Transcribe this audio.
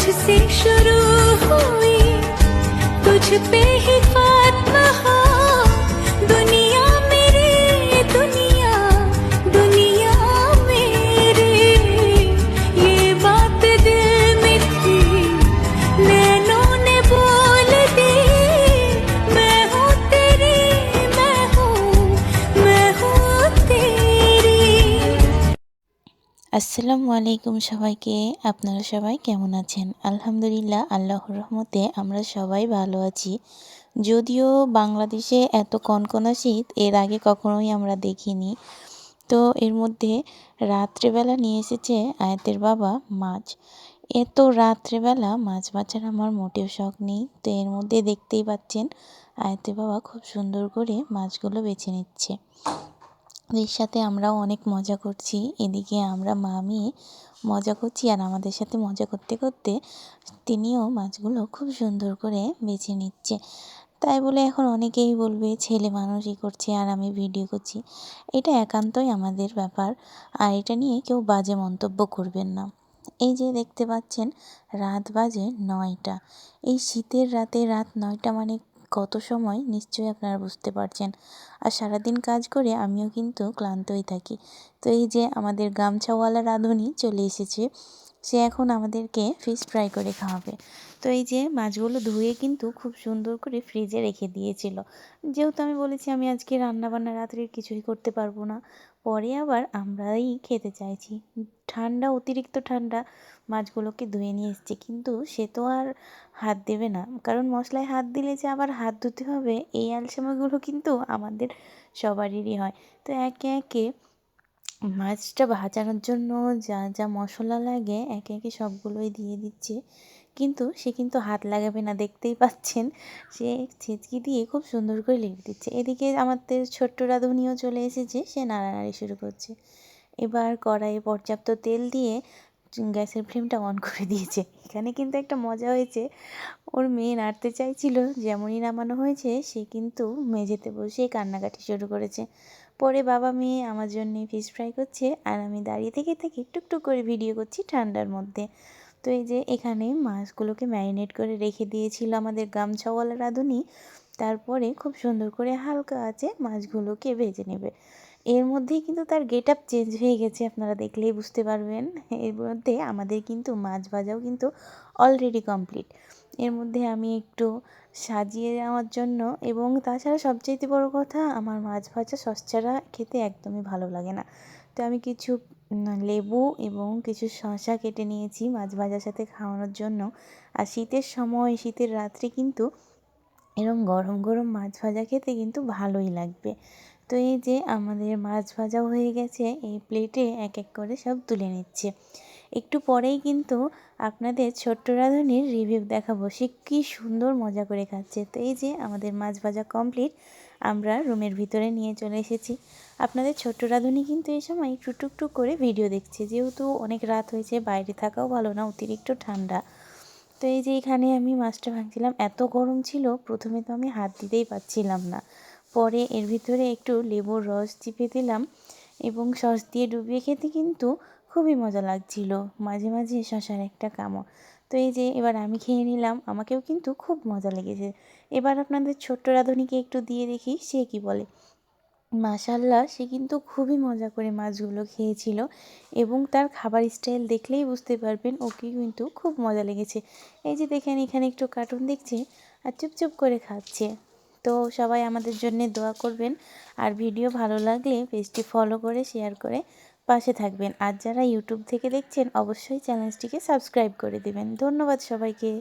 तुझसे शुरू हुई, तुझ पे ही खात्मा हो। दुनिया मेरी दुनिया, दुनिया मेरी, ये बात दिल में थी, नैनों ने बोल दी। मैं हूँ तेरी, मैं हूँ तेरी। আসসালামু আলাইকুম সবাইকে। আপনারা সবাই কেমন আছেন? আলহামদুলিল্লাহ, আল্লাহর রহমতে আমরা সবাই ভালো আছি। যদিও বাংলাদেশে এত কনকনা শীত এর আগে কখনোই আমরা দেখিনি। তো এর মধ্যে রাত্রেবেলা নিয়ে এসেছে আয়াতের বাবা মাছ। এত রাত্রেবেলা মাছ বাছার আমার মোটেও শখ নেই। তো এর মধ্যে দেখতেই পাচ্ছেন আয়াতের বাবা খুব সুন্দর করে মাছগুলো বেছে নিচ্ছে। এর সাথে আমরাও অনেক মজা করছি। এদিকে আমরা মা মেয়ে মজা করছি, আর আমাদের সাথে মজা করতে করতে তিনিও মাছগুলো খুব সুন্দর করে বেছে নিচ্ছে। তাই বলে এখন অনেকেই বলবে ছেলে মানুষই করছে আর আমি ভিডিও করছি। এটা একান্তই আমাদের ব্যাপার, আর এটা নিয়ে কেউ বাজে মন্তব্য করবেন না। এই যে দেখতে পাচ্ছেন রাত বাজে 9টা। এই শীতের রাতে রাত 9টা মানে কত সময় নিশ্চয়ই আপনারা বুঝতে পারছেন। আর সারাদিন কাজ করে আমিও কিন্তু ক্লান্তই থাকি। তো এই যে আমাদের গামছাওয়ালা রাঁধুনি চলে এসেছে, সে এখন আমাদেরকে ফিশ ফ্রাই করে খাওয়াবে। তো এই যে মাছগুলো ধুয়ে কিন্তু খুব সুন্দর করে ফ্রিজে রেখে দিয়েছিল। যেহেতু আমি বলেছি আমি আজকে রান্নাবান্না রাত্রে কিছুই করতে পারবো না, পরে আবার আমরাই খেতে চাইছি। ঠান্ডা, অতিরিক্ত ঠান্ডা মাছগুলোকে ধুয়ে নিয়ে এসছে, কিন্তু সে তো আর হাত দেবে না, কারণ মশলায় হাত দিলে যে আবার হাত ধুতে হবে এই আলসেমিগুলো কিন্তু আমাদের সবারই হয়। তো একে একে মাছটা ভাজানোর জন্য যা যা মশলা লাগে একে একে সবগুলোই দিয়ে দিচ্ছে, কিন্তু সে কিন্তু হাত লাগাবে না। দেখতেই পাচ্ছেন সে ছেঁচকি দিয়ে খুব সুন্দর করে লেগে দিচ্ছে। এদিকে আমাদের ছোট্ট রাঁধুনিও চলে এসেছে, সে নাড়ানাড়ি শুরু করছে। এবার কড়াইয়ে পর্যাপ্ত তেল দিয়ে গ্যাসের ফ্লেমটা অন করে দিয়েছে। এখানে কিন্তু একটা মজা হয়েছে, ওর মেয়ে নাড়তে চাইছিল, যেমনই নামানো হয়েছে সে কিন্তু মেঝেতে বসে কান্নাকাটি শুরু করেছে। পরে বাবা মেয়ে আমার জন্য ফিশ ফ্রাই করছে, আর আমি দাঁড়িয়ে থেকে থেকে টুকটুক করে ভিডিও করছি ঠান্ডার মধ্যে। তো এই যে এখানে মাছগুলোকে ম্যারিনেট করে রেখে দিয়েছিল আমাদের গামছাওয়ালা রাঁধুনি। তারপরে খুব সুন্দর করে হালকা আঁচে মাছগুলোকে ভেজে নেবে। এর মধ্যেই কিন্তু তার গেট আপ চেঞ্জ হয়ে গেছে, আপনারা দেখলেই বুঝতে পারবেন। এর মধ্যে আমাদের কিন্তু মাছ ভাজাও কিন্তু অলরেডি কমপ্লিট। এর মধ্যে আমি একটু সাজিয়ে নেওয়ার জন্য, এবং তাছাড়া সবচাইতে বড় কথা, আমার মাছ ভাজা সস ছাড়া খেতে একদমই ভালো লাগে না। তো আমি কিছু লেবু এবং কিছু শসা কেটে নিয়েছি মাছ ভাজার সাথে খাওয়ানোর জন্য। আর শীতের সময়, শীতের রাত্রে কিন্তু এরকম গরম গরম মাছ ভাজা খেতে কিন্তু ভালোই লাগবে। তো এই যে আমাদের মাছ ভাজাও হয়ে গেছে, এই প্লেটে এক এক করে সব তুলে নিচ্ছে। একটু পরেই কিন্তু আপনাদের ছোট্ট রাঁধুনির রিভিউ দেখাবো, সে কী সুন্দর মজা করে খাচ্ছে। তো এই যে আমাদের মাছ ভাজা কমপ্লিট, আমরা রুমের ভিতরে নিয়ে চলে এসেছি। আপনাদের ছোট্ট রাঁধুনি কিন্তু এই সময় একটু টুকটুক করে ভিডিও দেখছে, যেহেতু অনেক রাত হয়েছে, বাইরে থাকাও ভালো না, অতিরিক্ত ঠান্ডা। তো এই যে এখানে আমি মাছটা ভাঙছিলাম, এত গরম ছিল প্রথমে তো আমি হাত দিতেই পারছিলাম না। পরে এর ভিতরে একটু লেবুর রস চিপে দিলাম এবং সস দিয়ে ডুবিয়ে খেতে কিন্তু খুবই মজা লাগছিল, মাঝে মাঝে শশার একটা কামড়। তো এই যে এবার আমি খেয়ে নিলাম, আমাকেও কিন্তু খুব মজা লেগেছে। এবার আপনাদের ছোট্ট রাঁধুনিকে একটু দিয়ে দেখি সে কি বলে। মাশাল্লাহ, সে কিন্তু খুবই মজা করে মাছগুলো খেয়েছিল, এবং তার খাবার স্টাইল দেখলেই বুঝতে পারবেন ওকে কিন্তু খুব মজা লেগেছে। এই যে দেখেন এখানে একটু কার্টুন দেখছে আর চুপচুপ করে খাচ্ছে। তো সবাই আমাদের জন্য দোয়া করবেন, আর ভিডিও ভালো লাগলে পেজটি ফলো করে শেয়ার করে পাশে থাকবেন। আর যারা ইউটিউব থেকে দেখছেন অবশ্যই চ্যানেলটিকে সাবস্ক্রাইব করে দেবেন। ধন্যবাদ সবাইকে।